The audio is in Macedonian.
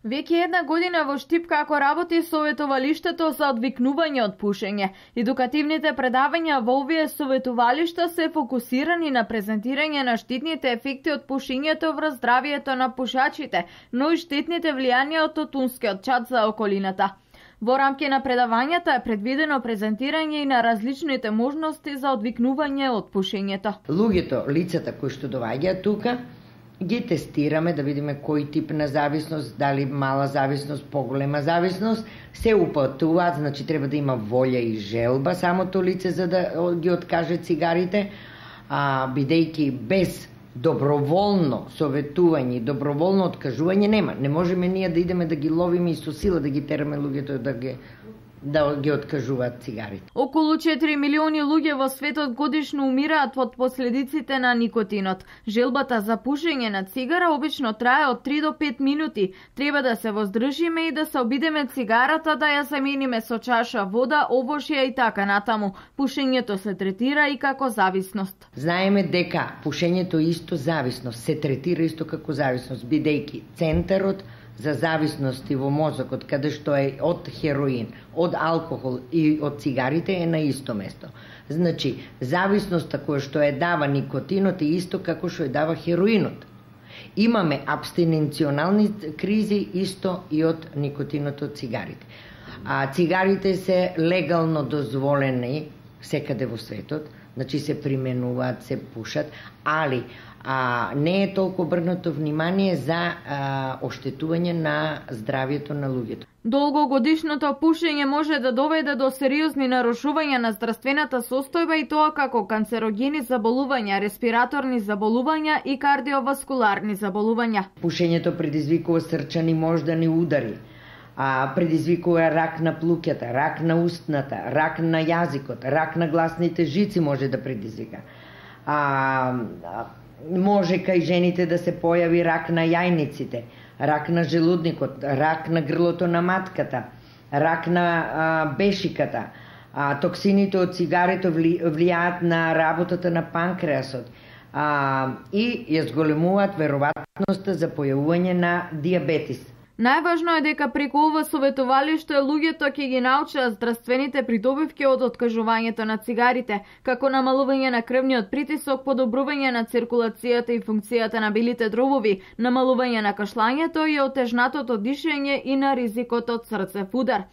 Веќе една година во Штип како работи советувалиштето за одвикнување од пушење. Едукативните предавања во овие советувалишта се фокусирани на презентирање на штетните ефекти од пушењето врз здравието на пушачите, но и штетните влијанија од тутунскиот чад за околината. Во рамки на предавањата е предвидено презентирање и на различните можности за одвикнување од пушењето. Луѓето, лицата кои што доаѓаат тука, ги тестираме да видиме кој тип на зависност, дали мала зависност, поголема зависност, се упатуваат, значи треба да има волја и желба самото лице за да ги откаже цигарите, бидејќи без доброволно советување и доброволно откажување нема. Не можеме ние да идеме да ги ловиме и со сила да ги тераме луѓето да ги откажуваат цигарите. Околу 4 милиони луѓе во светот годишно умираат од последиците на никотинот. Желбата за пушење на цигара обично трае од 3 до 5 минути. Треба да се воздржиме и да се обидеме цигарата да ја замениме со чаша вода, овошје и така натаму. Пушењето се третира и како зависност. Знаеме дека пушењето исто зависност, се третира исто како зависност, бидејќи центарот за зависности во мозокот, каде што е од хероин, од алкохол и од цигарите е на исто место. Значи, зависноста која што е дава никотинот е исто како што е дава хероинот. Имаме абстиненционални кризи исто и од никотинот од цигарите. Цигарите се легално дозволени секаде во светот, значи се применуваат, се пушат, али не е толку обрнато внимание за оштетување на здравието на луѓето. Долгогодишното пушење може да доведе до сериозни нарушувања на здравствената состојба и тоа како канцерогени заболувања, респираторни заболувања и кардиоваскуларни заболувања. Пушењето предизвикува срчани мождани удари, предизвикува рак на плуќата, рак на устната, рак на јазикот, рак на гласните жици може да предизвика. Може кај жените да се појави рак на јајниците, рак на желудникот, рак на грлото на матката, рак на бешиката. Токсините од цигарето влијаат на работата на панкреасот и ја зголемуваат веројатноста за појавување на дијабетис. Најважно е дека преку ова советувалиште луѓето ќе ги научат здравствените придобивки од откажувањето на цигарите, како намалување на крвниот притисок, подобрување на циркулацијата и функцијата на белите дробови, намалување на кашлањето и отежнатото дишење и на ризикот од срцев удар.